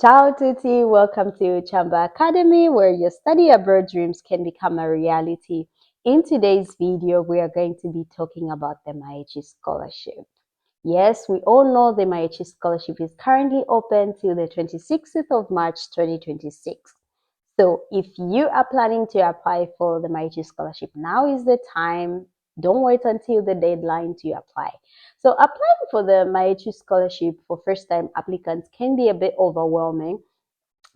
Ciao tutti, welcome to Chamba Academy, where your study abroad dreams can become a reality. In today's video, we are going to be talking about the MAECI Scholarship. Yes, we all know the MAECI Scholarship is currently open till the 26th of March 2026. So if you are planning to apply for the MAECI Scholarship, now is the time. Don't wait until the deadline to apply. So applying for the MAECI Scholarship for first-time applicants can be a bit overwhelming,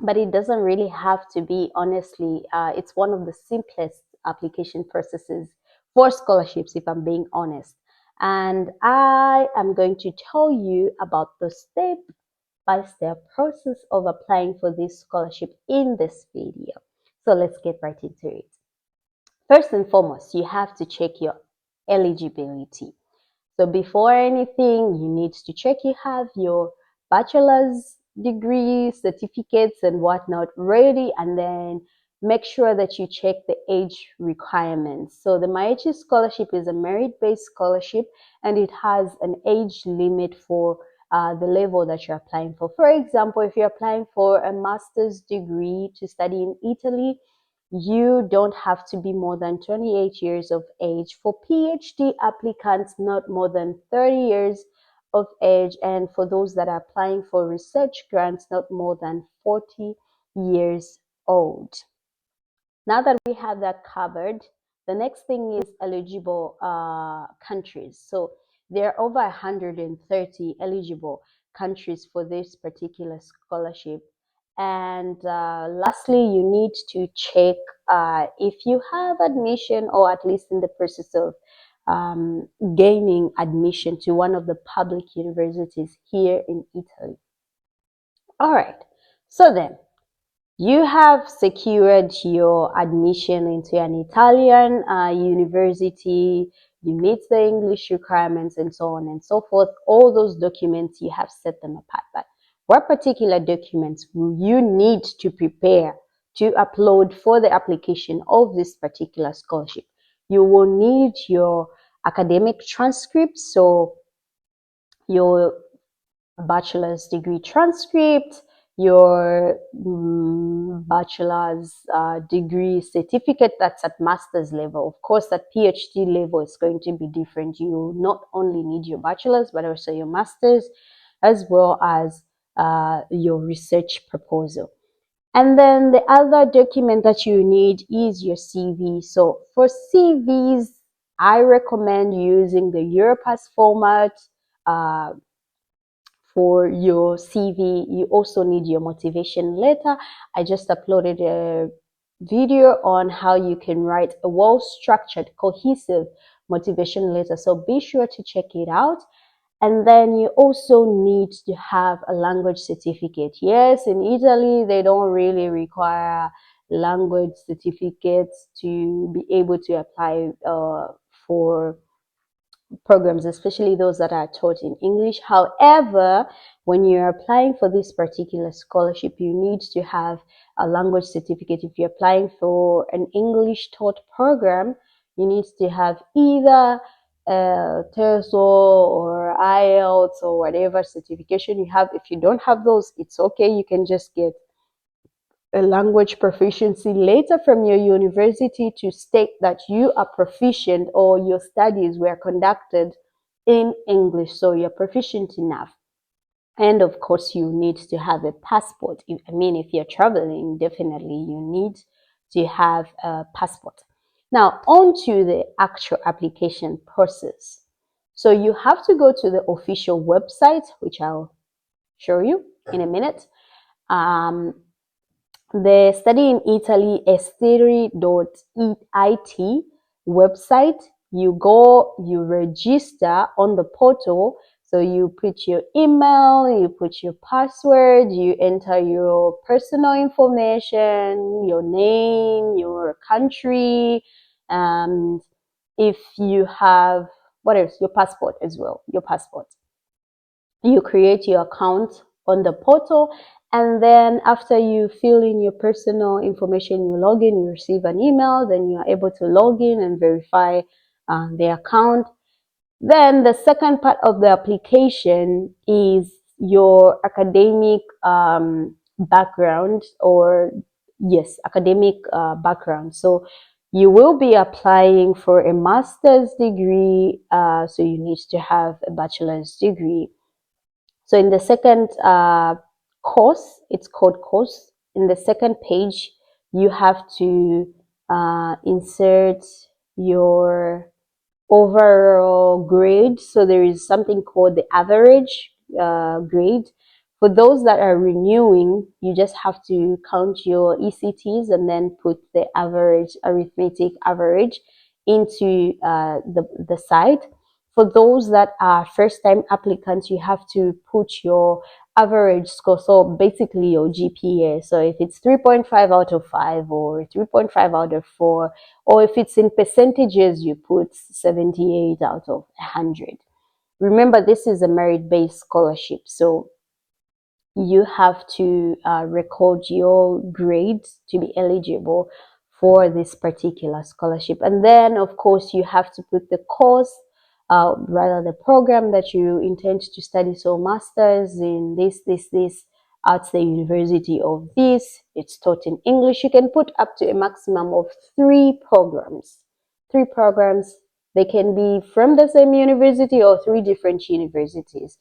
but it doesn't really have to be. Honestly, it's one of the simplest application processes for scholarships, if I'm being honest. And I am going to tell you about the step-by-step process of applying for this scholarship in this video. So let's get right into it. First and foremost, you have to check your eligibility. So before anything, you need to check you have your bachelor's degree, certificates and whatnot ready, and then make sure that you check the age requirements. So the MAECI Scholarship is a merit-based scholarship, and it has an age limit for the level that you're applying for. For example, if you're applying for a master's degree to study in Italy, you don't have to be more than 28 years of age. For PhD applicants, not more than 30 years of age. And for those that are applying for research grants, not more than 40 years old. Now that we have that covered, the next thing is eligible countries. So there are over 130 eligible countries for this particular scholarship. And lastly, you need to check if you have admission, or at least in the process of gaining admission to one of the public universities here in Italy. All right, so then you have secured your admission into an Italian university, you meet the English requirements and so on and so forth. All those documents, you have set them apart. But what particular documents will you need to prepare to upload for the application of this particular scholarship? You will need your academic transcript, so your bachelor's degree transcript, your bachelor's degree certificate that's at master's level. Of course, at PhD level, it's going to be different. You not only need your bachelor's, but also your master's, as well as your research proposal. And then the other document that you need is your CV. So for CVs, I recommend using the Europass format. For your CV, you also need your motivation letter. I just uploaded a video on how you can write a well-structured, cohesive motivation letter. So be sure to check it out. And then you also need to have a language certificate. Yes, in Italy, they don't really require language certificates to be able to apply for programs, especially those that are taught in English. However, when you're applying for this particular scholarship, you need to have a language certificate. If you're applying for an English taught program, you need to have either TESOL or IELTS or whatever certification you have. If you don't have those, it's okay. You can just get a language proficiency letter from your university to state that you are proficient or your studies were conducted in English, so you're proficient enough. And of course, you need to have a passport. If you're traveling, definitely you need to have a passport. Now, on to the actual application process. So you have to go to the official website, which I'll show you in a minute. The Study in Italy esteri.it website. You go, you register on the portal. So you put your email, you put your password, you enter your personal information, your name, your country, and if you have, what else? Your passport as well, your passport. You create your account on the portal, and then after you fill in your personal information, you log in, you receive an email, then you are able to log in and verify the account. Then the second part of the application is your academic background, or yes, academic background. So you will be applying for a master's degree, so you need to have a bachelor's degree. So in the second course, it's called course. In the second page, you have to insert your overall grade. So there is something called the average grade. For those that are renewing, you just have to count your ECTs and then put the average, arithmetic average, into the site. For those that are first-time applicants, you have to put your average score, so basically your GPA. So if it's 3.5 out of 5 or 3.5 out of 4, or if it's in percentages, you put 78 out of 100. Remember, this is a merit-based scholarship, so you have to record your grades to be eligible for this particular scholarship. And then, of course, you have to put the course, rather the program that you intend to study. So masters in this at the university of this. It's taught in English. You can put up to a maximum of 3 programs. 3 programs. They can be from the same university or 3 different universities.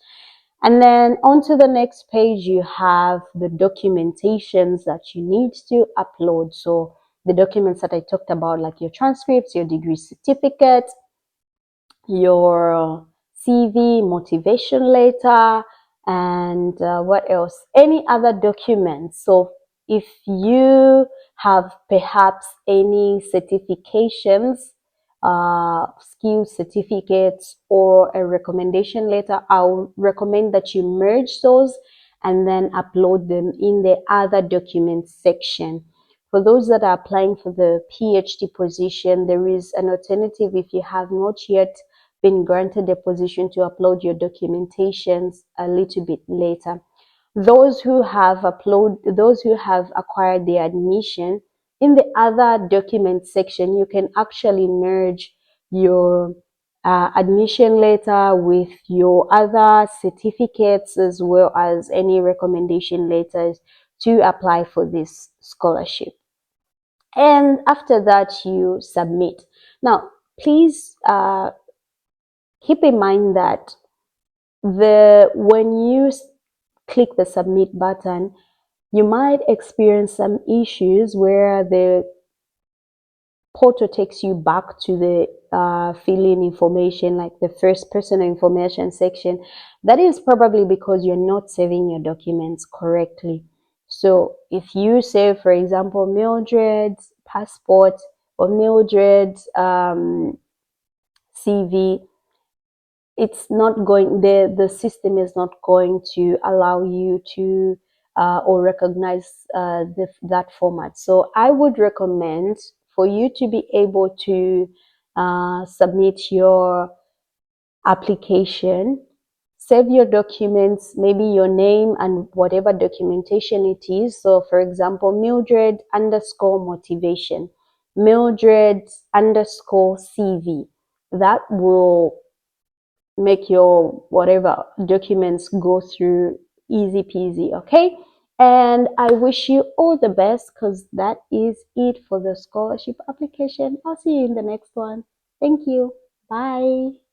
And then onto the next page, you have the documentations that you need to upload. So the documents that I talked about, like your transcripts, your degree certificate, your CV, motivation letter, and what else? Any other documents. So if you have perhaps any certifications, skill certificates, or a recommendation letter, I'll recommend that you merge those and then upload them in the other documents section. For those that are applying for the PhD position, there is an alternative. If you have not yet been granted a position, to upload your documentations a little bit later. Those who have acquired the admission, in the other document section, you can actually merge your admission letter with your other certificates, as well as any recommendation letters, to apply for this scholarship. And after that, you submit. Now, please keep in mind that when you click the submit button, you might experience some issues where the portal takes you back to the fill-in information, like the first personal information section. That is probably because you're not saving your documents correctly. So if you save, for example, Mildred's passport or Mildred's CV, it's not going, the system is not going to allow you to or recognize that format. So I would recommend, for you to be able to submit your application, save your documents, maybe your name and whatever documentation it is. So for example, Mildred underscore motivation, Mildred underscore CV. That will make your whatever documents go through easy peasy. Okay, and I wish you all the best, because that is it for the scholarship application. I'll see you in the next one. Thank you. Bye.